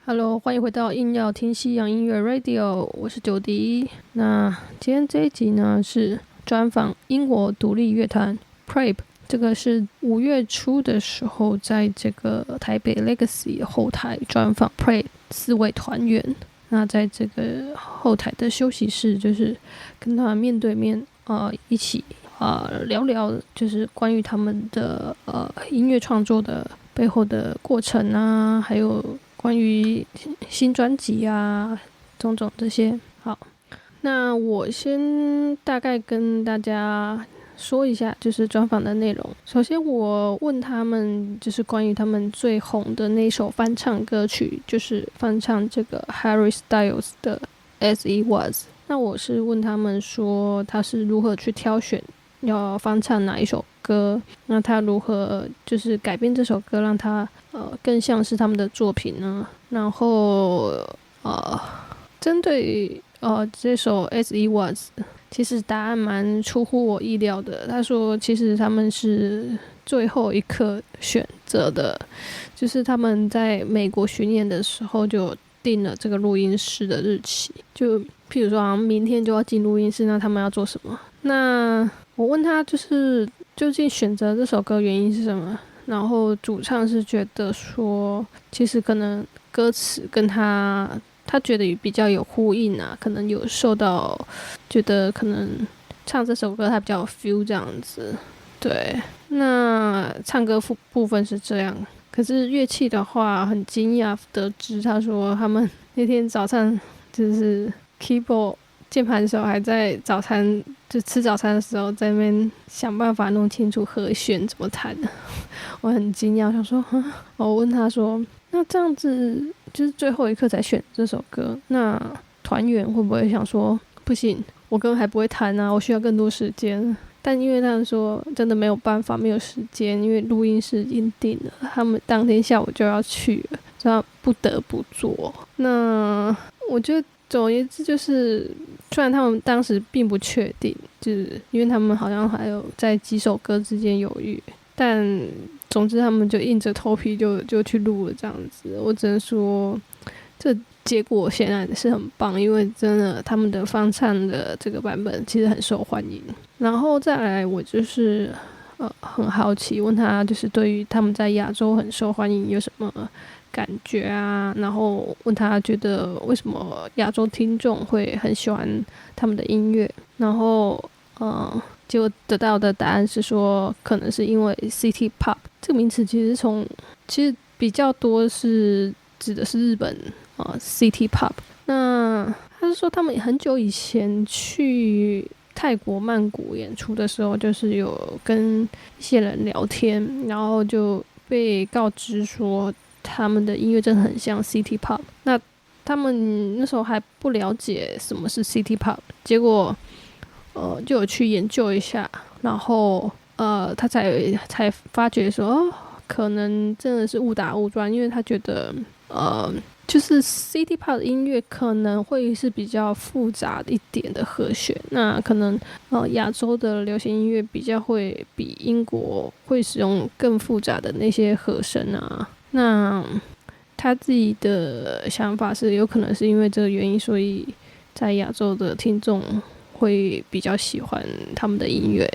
Hello， 欢迎回到硬要听西洋音乐 Radio， 我是久迪。那今天这一集呢是专访英国独立乐团 PREP， 这个是5月初的时候在这个台北 Legacy 后台专访 PREP 4位团员。那在这个后台的休息室，就是跟他们面对面一起聊聊，就是关于他们的音乐创作的背后的过程啊，还有关于新专辑啊，种种这些。好，那我先大概跟大家说一下，就是专访的内容。首先，我问他们，就是关于他们最红的那首翻唱歌曲，就是翻唱这个 Harry Styles 的 As It Was。那我是问他们说，他是如何去挑选要翻唱哪一首歌，那他如何就是改编这首歌，让它更像是他们的作品呢？然后针对这首 As It Was， 其实答案蛮出乎我意料的。他说其实他们是最后一刻选择的，就是他们在美国巡演的时候就定了这个录音室的日期，就譬如说好像明天就要进录音室，那他们要做什么？那我问他就是究竟选择这首歌原因是什么，然后主唱是觉得说其实可能歌词跟他觉得比较有呼应啊，可能有受到，觉得可能唱这首歌他比较有 feel 这样子。对，那唱歌部分是这样，可是乐器的话很惊讶得知他说他们那天早上就是 keyboard 键盘手还在早餐就吃早餐的时候在那边想办法弄清楚和弦怎么弹的。我很惊讶，想说我问他说那这样子就是最后一刻才选这首歌，那团员会不会想说不行，我根本还不会弹啊，我需要更多时间？但因为他们说真的没有办法，没有时间，因为录音室已经定了，他们当天下午就要去了，所以不得不做。那我觉得总而言之就是，虽然他们当时并不确定，就是因为他们好像还有在几首歌之间犹豫，但总之他们就硬着头皮就去录了这样子。我只能说这结果显然是很棒，因为真的他们的翻唱的这个版本其实很受欢迎。然后再来我就是很好奇，问他就是对于他们在亚洲很受欢迎有什么感觉啊，然后问他觉得为什么亚洲听众会很喜欢他们的音乐，然后结果得到的答案是说可能是因为 City Pop 这个名词其实比较多是指的是日本City Pop。 那他是说他们很久以前去泰国曼谷演出的时候，就是有跟一些人聊天，然后就被告知说他们的音乐真的很像 City Pop。 那他们那时候还不了解什么是 City Pop， 结果就有去研究一下，然后他才发觉说可能真的是误打误撞，因为他觉得就是 City Pop 的音乐可能会是比较复杂一点的和弦，那可能亚洲的流行音乐比较会比英国会使用更复杂的那些和声啊。那他自己的想法是有可能是因为这个原因，所以在亚洲的听众会比较喜欢他们的音乐。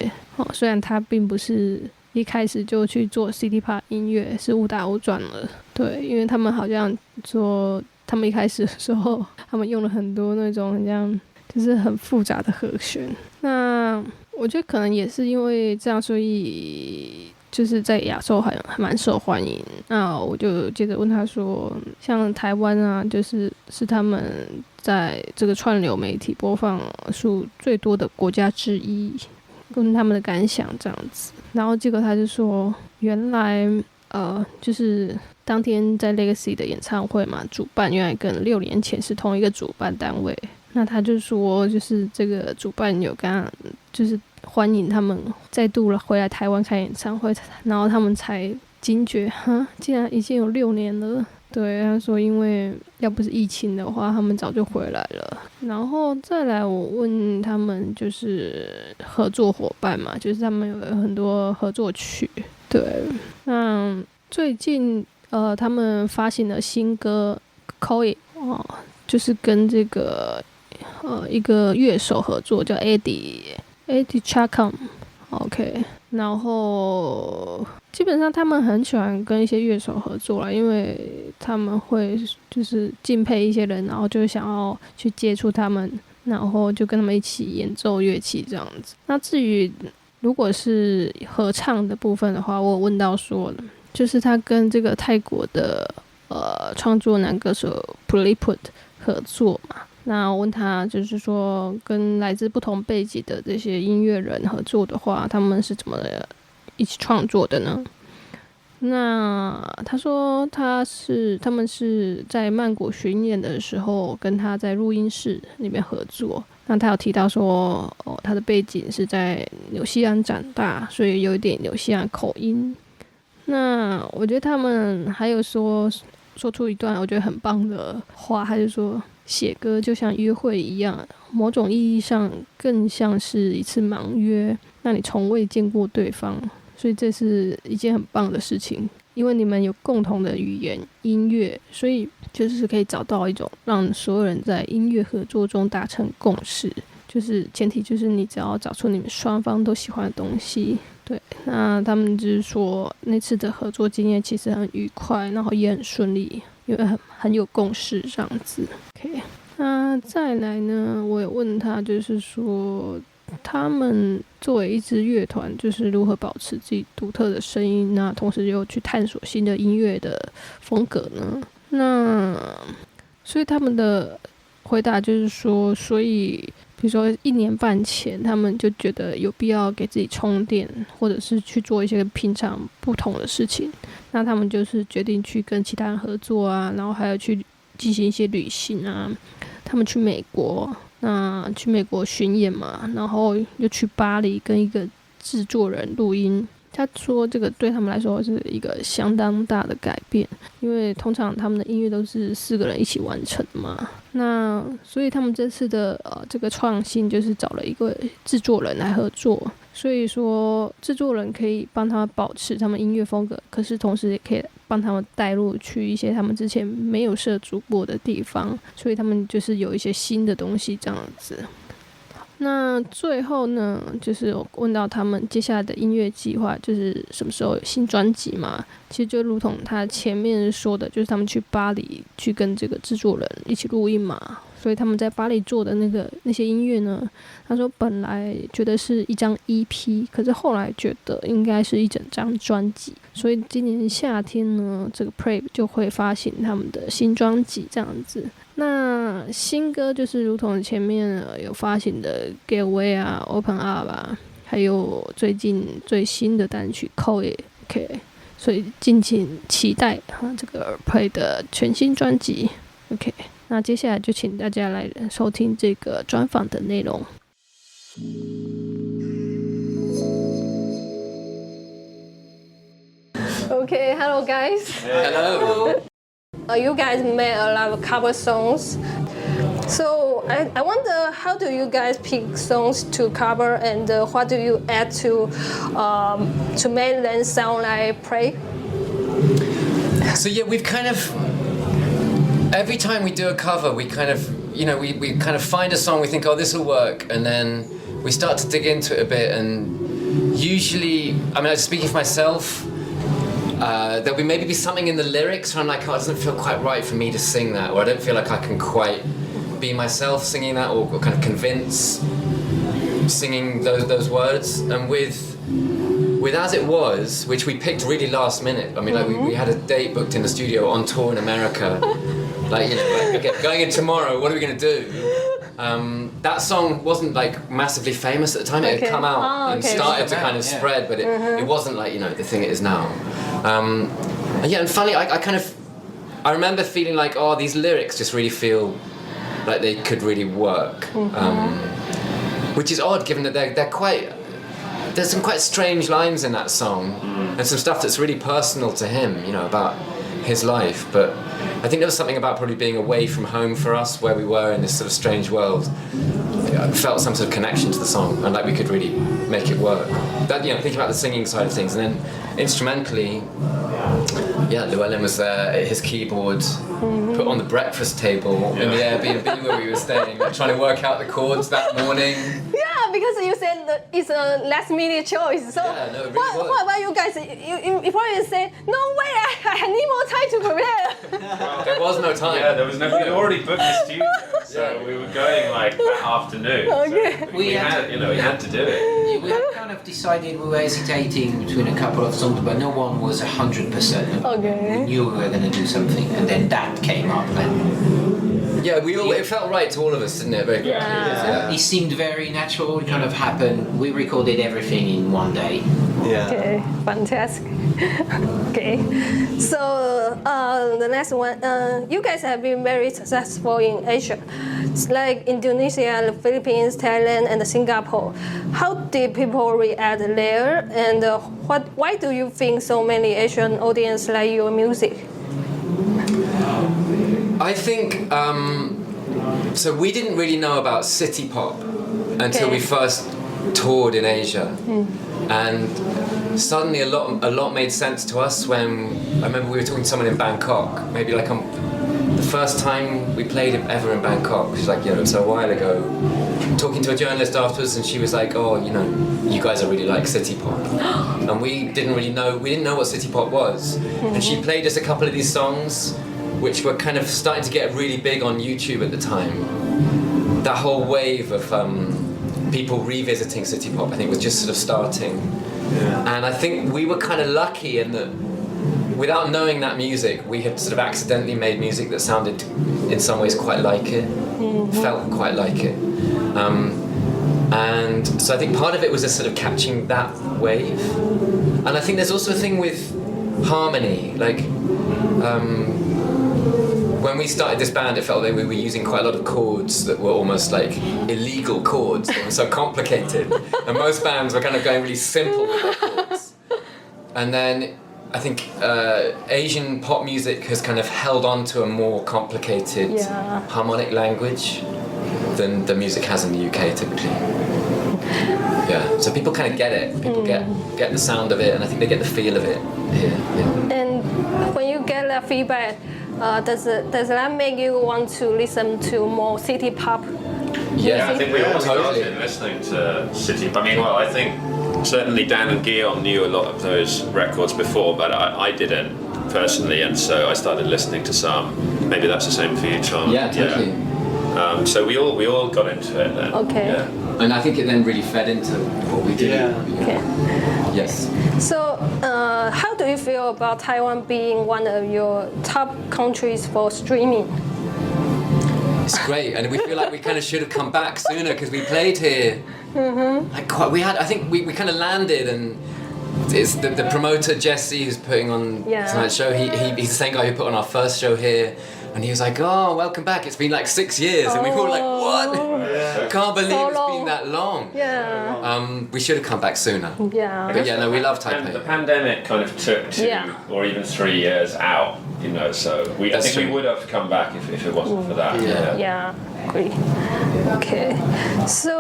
虽然他并不是一开始就去做 City Pop 音乐，是误打误撞了。对，因为他们好像说他们一开始的时候他们用了很多那种很像就是很复杂的和弦。那我觉得可能也是因为这样，所以就是在亚洲还蛮受欢迎。那我就接着问他说像台湾啊，是他们在这个串流媒体播放数最多的国家之一，跟他们的感想这样子。然后结果他就说原来就是当天在 Legacy 的演唱会嘛，主办原来跟6年前是同一个主办单位。那他就说就是这个主办有跟他就是欢迎他们再度回来台湾开演唱会，然后他们才惊觉竟然已经有6年了。对，他说因为要不是疫情的话他们早就回来了。然后再来我问他们就是合作伙伴嘛，就是他们有很多合作曲。对，那最近他们发行了新歌 Coy 就是跟这个一个乐手合作叫 Eddie Chacon。OK， 然后基本上他们很喜欢跟一些乐手合作啦，因为他们会就是敬佩一些人，然后就想要去接触他们，然后就跟他们一起演奏乐器这样子。那至于如果是合唱的部分的话，我有问到说，就是他跟这个泰国的创作男歌手 PREP 合作嘛。那我问他就是说，跟来自不同背景的这些音乐人合作的话，他们是怎么一起创作的呢？那他说他们是在曼谷巡演的时候跟他在录音室里面合作。那他有提到说，他的背景是在纽西兰长大，所以有一点纽西兰口音。那我觉得他们还有说出一段我觉得很棒的话，他就说写歌就像约会一样，某种意义上更像是一次盲约，那你从未见过对方，所以这是一件很棒的事情，因为你们有共同的语言音乐，所以就是可以找到一种让所有人在音乐合作中达成共识，就是前提就是你只要找出你们双方都喜欢的东西。对，那他们就是说那次的合作经验其实很愉快，然后也很顺利，因为很有共识这样子。OK， 那再来呢，我也问他就是说他们作为一支乐团就是如何保持自己独特的声音，那同时又去探索新的音乐的风格呢？那所以他们的回答就是说，所以比如说1年半前他们就觉得有必要给自己充电，或者是去做一些平常不同的事情，那他们就是决定去跟其他人合作啊，然后还有去进行一些旅行啊。他们去美国巡演嘛，然后又去巴黎跟一个制作人录音。他说这个对他们来说是一个相当大的改变，因为通常他们的音乐都是4个人一起完成嘛。那所以他们这次的这个创新就是找了一个制作人来合作，所以说制作人可以帮他们保持他们音乐风格，可是同时也可以帮他们带入去一些他们之前没有涉足过的地方，所以他们就是有一些新的东西这样子。那最后呢，就是我问到他们接下来的音乐计划，就是什么时候有新专辑嘛？其实就如同他前面说的，就是他们去巴黎去跟这个制作人一起录音嘛，所以他们在巴黎做的那些音乐呢，他说本来觉得是一张 EP， 可是后来觉得应该是一整张专辑，所以今年夏天呢，这个 PREP 就会发行他们的新专辑这样子。那新歌就是如同前面有发行的 Get Away 啊 Open Up 啊，还有最近最新的单曲 Coy OK， 所以敬请期待这个 PREP 的全新专辑 OK。 那接下来就请大家来收听这个专访的内容。Okay, hello guys. Hello. You guys made a lot of cover songs. So I wonder, how do you guys pick songs to cover, and what do you add to make them sound like PREP? So yeah, we've kind of, every time we do a cover, we kind of, we kind of find a song, we think, oh, this will work, and then we start to dig into it a bit, and usually, I mean, speaking for myself, there'll maybe be something in the lyrics where I'm like, oh, it doesn't feel quite right for me to sing that, or I don't feel like I can quite be myself singing that, or kind of convince singing those words. And with As It Was, which we picked really last minute, I mean, like we had a date booked in the studio on tour in America, like, okay, going in tomorrow, what are we going to do? That song wasn't like massively famous at the time. It had come out and started to kind of spread, but it wasn't like, the thing it is now. And funny, I remember feeling like, oh, these lyrics just really feel like they could really work, which is odd given that they're quite, there's some quite strange lines in that song, and some stuff that's really personal to him, about his life. But I think there was something about probably being away from home for us, where we were in this sort of strange world. I felt some sort of connection to the song, and like we could really make it work. That, thinking about the singing side of things, and then instrumentally, Yeah, Llewellyn was there at his keyboard, put on the breakfast table in the Airbnb where we were staying, trying to work out the chords that morning. Yeah, because you said that it's a last minute choice. So Yeah, no, it really was. what about you guys? You probably say, no way, I need more time to prepare. There was no time. Yeah, there was no. We'd already booked the studio, so we were going like that afternoon. Okay. So we had, we had to do it. We had kind of decided we were hesitating between a couple of songs, but no one was 100%. Okay. We knew we were going to do something, and then that came up. And Yeah, it felt right to all of us, didn't it? Very quickly. Yeah. it seemed very natural. It kind of happened. We recorded everything in one day. Yeah. Okay, fantastic. Okay, so the next one, you guys have been very successful in Asia, it's like Indonesia, the Philippines, Thailand, and Singapore. How did people react there, and why do you think so many Asian audience like your music? I think so. We didn't really know about city pop until we first toured in Asia, and suddenly a lot made sense to us when I remember we were talking to someone in Bangkok. Maybe like the first time we played ever in Bangkok. She's like, it's a while ago. Talking to a journalist afterwards, and she was like, "Oh, you guys are really like city pop," and we didn't know what city pop was. And she played us a couple of these songs, which were kind of starting to get really big on YouTube at the time. That whole wave of people revisiting city pop, I think, was just sort of starting. Yeah. And I think we were kind of lucky in that, without knowing that music, we had sort of accidentally made music that sounded, in some ways, quite like it, felt quite like it. And so I think part of it was just sort of catching that wave. And I think there's also a thing with harmony, like. When we started this band, it felt like we were using quite a lot of chords that were almost like illegal chords. They were so complicated. And most bands were kind of going really simple with their chords. And then I think Asian pop music has kind of held on to a more complicated harmonic language than the music has in the UK typically. Yeah, so people kind of get it. People get the sound of it, and I think they get the feel of it here. Yeah. And when you get that feedback, does that make you want to listen to more city pop? Yeah, I think we all totally started listening to city. I mean, well, I think certainly Dan and Guillaume knew a lot of those records before, but I didn't personally, and so I started listening to some. Maybe that's the same for you, Tom. Yeah, totally. Yeah. So we all got into it then. Okay. Yeah. And I think it then really fed into what we did. Yeah. Okay. Yes. So, how do you feel about Taiwan being one of your top countries for streaming? It's great, and we feel like we kind of should have come back sooner because we played here. I think we kind of landed, and it's the promoter Jesse who's putting on tonight's show. He's the same guy who put on our first show here. And he was like, "Oh, welcome back. It's been like 6 years." And we were all like, "What? Yeah. Can't believe So it's long. been that long." Yeah. We should have come back sooner. Yeah. But yeah, no, we love And the Taipei. pandemic kind of took 2 or even 3 years out, so I That's think we true. would have come back if it wasn't for that. Yeah. Yeah, agree. Okay, so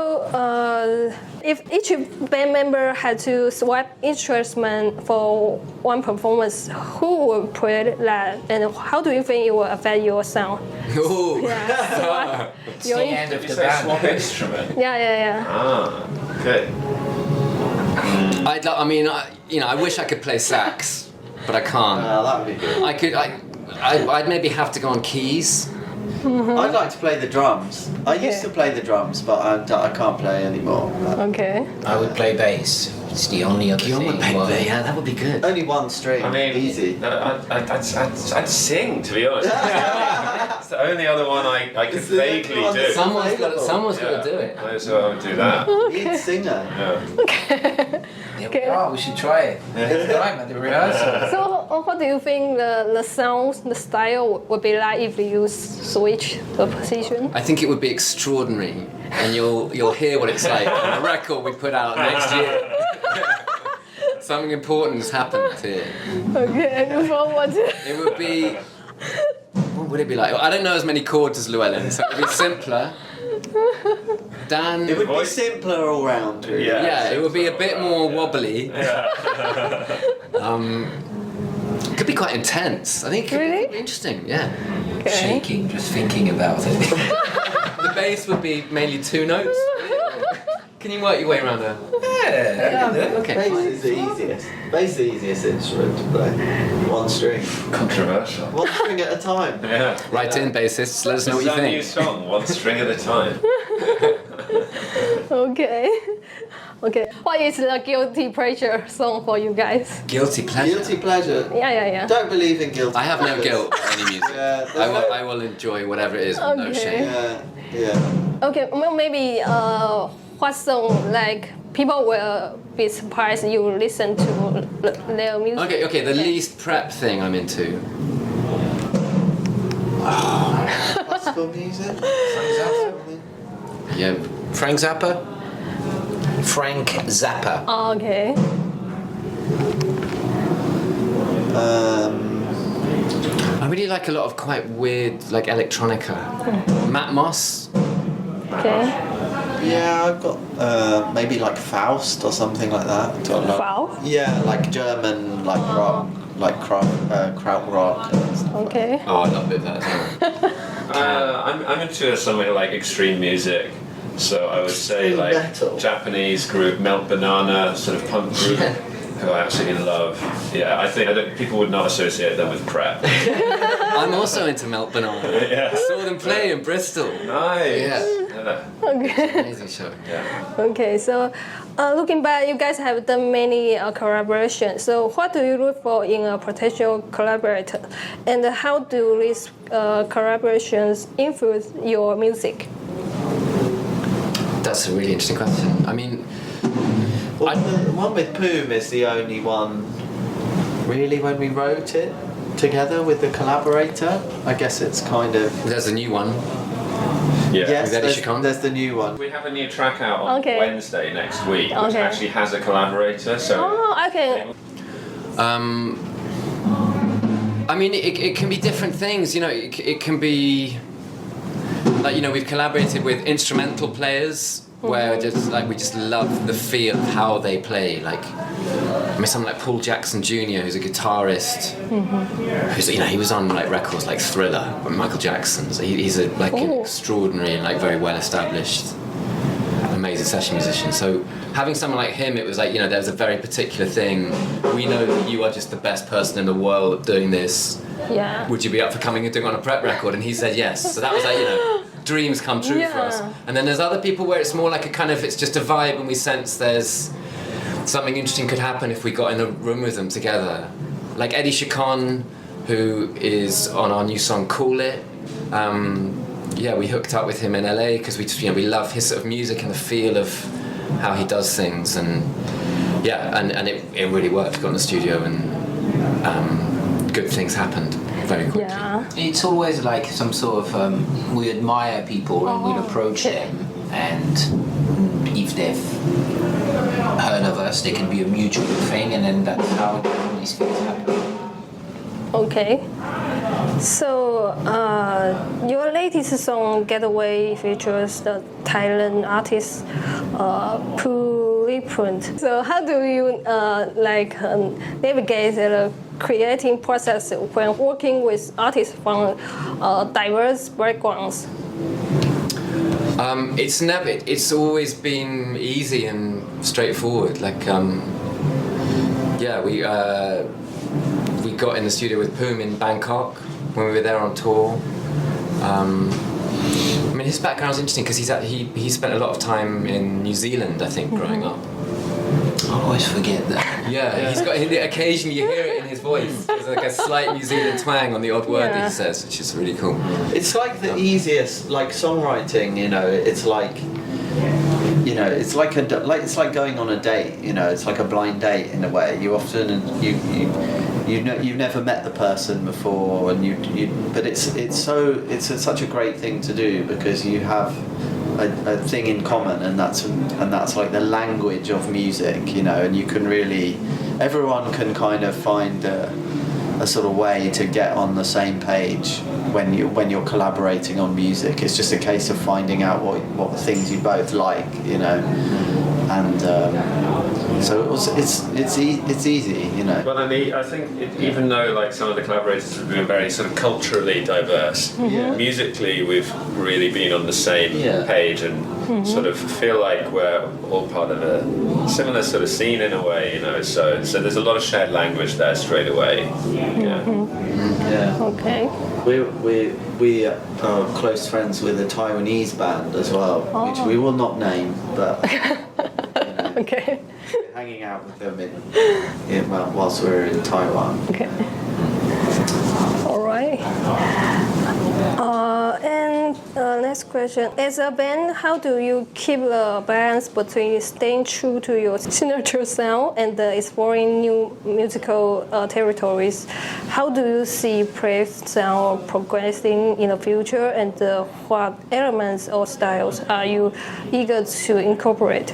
if each band member had to swap instrument for one performance, who would play that, and how do you think it will affect your sound? Ooh. Yeah, swap. It's the end Did of you the say band. swap instrument? Yeah. Ah, okay. I wish I could play sax, but I can't. That would be good. I'd maybe have to go on keys. I'd like to play the drums. I used to play the drums, but I can't play anymore. Okay. I would play bass. It's the only other Guillaume thing. would play, Well, yeah, that would be good. Only one string, I mean, easy. I'd sing, to be honest. It's the only other one I could It's the only vaguely one do. that's Someone's got to do it. So I would do that. Lead singer. Yeah. Okay. Oh, we should try it next time at the rehearsal. So, what do you think the sound, the style would be like if you switch the position? I think it would be extraordinary, and you'll hear what it's like on the record we put out next year. Something important has happened here. Okay, I look forward to it. It would be. What would it be like? I don't know as many chords as Llewellyn, so it would be simpler. Dan. It would be simpler all round. Really. Yeah, it would be a bit more wobbly. It could be quite intense. I think it could be interesting, yeah. Okay. Shaking just thinking about it. The bass would be mainly 2 notes. Can you work your way around there? Yeah. Okay. Bass is the easiest. Bass is the easiest instrument to play. 1 string. Controversial. 1 string at a time. Yeah. Write in, bassists. Let us know what you It's a new think. song, 1 string at a time. Okay. Okay. What is the guilty pleasure song for you guys? Guilty pleasure. Guilty pleasure. Yeah. Don't believe in guilty I have no pleasures. guilt for any music. Yeah, I will enjoy whatever it is with no Okay. shame. Yeah. Okay. Well, maybe what song like people will be surprised you listen to their music? Okay, the least PREP thing I'm into. Classical music. Yeah, Frank Zappa? Frank Zappa. Oh, okay. I really like a lot of quite weird, like electronica. Matt Moss. Okay. Yeah, I've got maybe like Faust or something like that. Faust? Yeah, like German, like rock, like krautrock. And stuff. Okay. Oh, I love a bit of that as well. I'm into somewhere like extreme music. So I would say Extreme like metal. Japanese group Melt Banana, sort of punk group, who I absolutely love. Yeah, I think people would not associate them with PREP. I'm also into Melt Banana. Yeah. I saw them play in Bristol. Nice. Yeah. Okay. Amazing show. Yeah. Okay. So, looking back, you guys have done many collaborations. So, what do you look for in a potential collaborator, and how do these collaborations influence your music? That's a really interesting question. I mean, Well, the one with Poom is the only one, really, when we wrote it together with the collaborator. I guess it's kind of... there's a new one. Yeah. Yes, With Eddie Chacon? there's the new one. We have a new track out on Okay. Wednesday next week, which Okay. actually has a collaborator. So. Oh, okay. I mean, it can be different things. You know, it can be like, you know, we've collaborated with instrumental players where just like we just love the feel of how they play. Like, I mean, someone like Paul Jackson Jr., who's a guitarist, who's, you know, he was on like records like Thriller with Michael Jackson. So he's a like an extraordinary and like very well established, amazing session musician. So having someone like him, it was like, you know, there's a very particular thing. We know that you are just the best person in the world at doing this. Yeah. Would you be up for coming and doing on a PREP record? And he said yes. So that was like, you know, dreams come true for us. And then there's other people where it's more like a kind of, it's just a vibe and we sense there's something interesting could happen if we got in the room with them together. Like Eddie Chacon, who is on our new song Cool It. Yeah, we hooked up with him in LA because we just, you know, we love his sort of music and the feel of how he does things, and yeah, and it really worked. Got in the studio and good things happened very quickly. Yeah. It's always like some sort of we admire people and we'll approach them, and if they've heard of us, there can be a mutual thing, and then that's how these things happen. Okay. So, your latest song, Getaway, features the Thailand artist PREP. So, how do you navigate the creating process when working with artists from diverse backgrounds? It's always been easy and straightforward. Like, yeah, we got in the studio with Poom in Bangkok when we were there on tour. I mean, his background's interesting because he spent a lot of time in New Zealand, I think, growing up. I always forget that. Yeah, he's got occasionally you hear it in his voice. There's like a slight New Zealand twang on the odd word that he says, which is really cool. It's like the easiest, like songwriting. You know, it's like, you know, it's like it's like going on a date. You know, it's like a blind date in a way. You often you've never met the person before, and but it's such a great thing to do because you have a thing in common, and that's like the language of music, you know, and you can really, everyone can kind of find a sort of way to get on the same page when you're collaborating on music. It's just a case of finding out what things you both like, you know, and So it's easy, you know. Well, I think even though like some of the collaborators have been very sort of culturally diverse, musically we've really been on the same page and sort of feel like we're all part of a similar sort of scene in a way, you know. So there's a lot of shared language there straight away. Yeah. Okay. We are close friends with a Taiwanese band as well, which we will not name, but Okay. we're hanging out with them whilst we're in Taiwan. Okay. All right. And next question. As a band, how do you keep the balance between staying true to your signature sound and exploring new musical territories? How do you see PREP's sound progressing in the future, and what elements or styles are you eager to incorporate?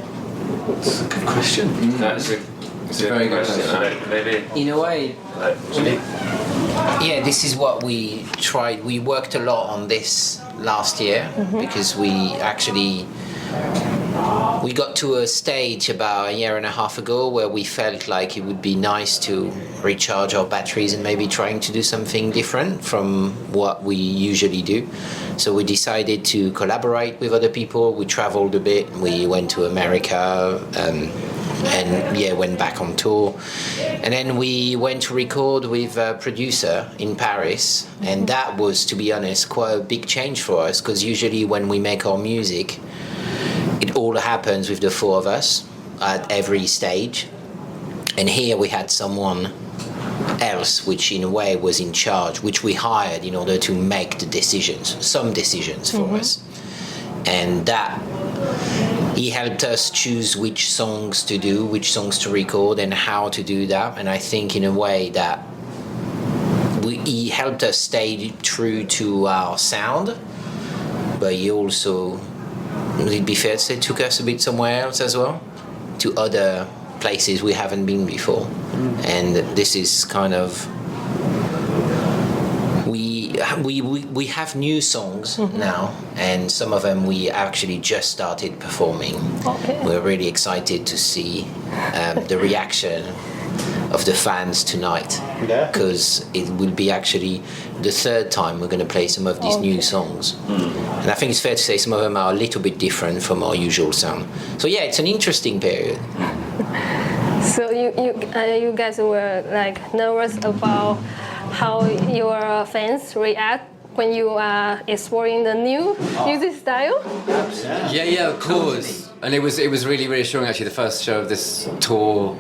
That's a good question. That's a very good question. Maybe. In a way, yeah, this is what we tried. We worked a lot on this last year because we got to a stage about a year and a half ago where we felt like it would be nice to recharge our batteries and maybe trying to do something different from what we usually do. So we decided to collaborate with other people. We traveled a bit. We went to America and went back on tour. And then we went to record with a producer in Paris. And that was, to be honest, quite a big change for us, because usually when we make our music, it all happens with the four of us at every stage. And here we had someone else which in a way was in charge, which we hired in order to make the decisions, some decisions for us. And that he helped us choose which songs to do, which songs to record, and how to do that. And I think in a way that he helped us stay true to our sound, but he also, would it be fair to say, took us a bit somewhere else as well, to other places we haven't been before. And this is kind of, we have new songs now, and some of them we actually just started performing. Okay. We're really excited to see the reaction of the fans tonight, because it will be actually the third time we're going to play some of these new songs. And I think it's fair to say some of them are a little bit different from our usual sound. So yeah, it's an interesting period. So you guys were like nervous about how your fans react when you are exploring the new music style? Yeah, of course. And it was really reassuring actually. The first show of this tour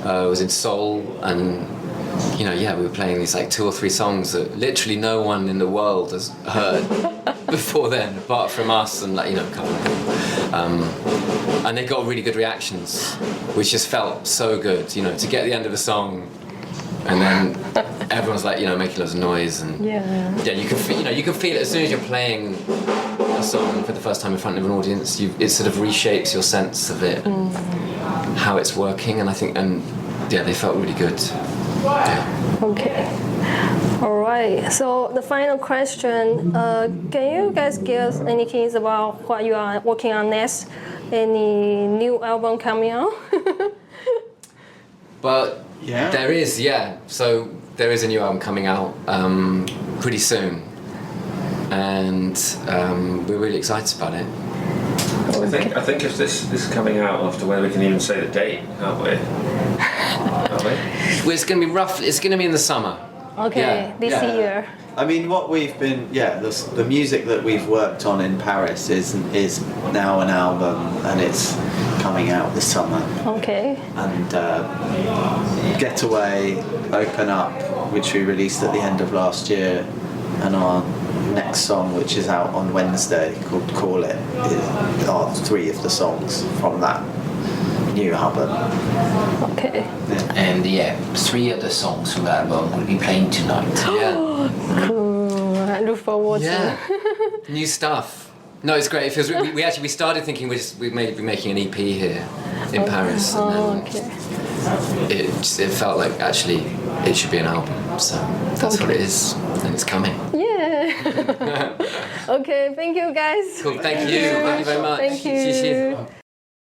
was in Seoul, and we were playing these like 2 or 3 songs that literally no one in the world has heard before then, apart from us and a couple of people. And they got really good reactions, which just felt so good, to get the end of a song, and then everyone's like, making loads of noise, and you can feel it as soon as you're playing a song for the first time in front of an audience. It sort of reshapes your sense of it, and how it's working, and I think, they felt really good. Yeah. Okay. All right. So the final question: can you guys give us any hints about what you are working on next? Any new album coming out? But there is, So there is a new album coming out pretty soon, and we're really excited about it. I think if this is coming out after when we can even say the date, aren't we? Well, it's going to be rough. It's going to be in the summer. Okay, this year. I mean, what we've been, the music that we've worked on in Paris is now an album, and it's coming out this summer. Okay. And Getaway, Open Up, which we released at the end of last year, and our next song, which is out on Wednesday, called Call It, are 3 of the songs from that new album. Okay. And 3 of the songs from the album will be playing tonight. Cool. I look forward to new stuff. No, it's great. It feels we started thinking we may be making an EP here in Paris, and then it felt like actually it should be an album. So that's what it is, and it's coming. Yeah. Okay, thank you guys. Cool. Thank you. Thank you very much. Thank you.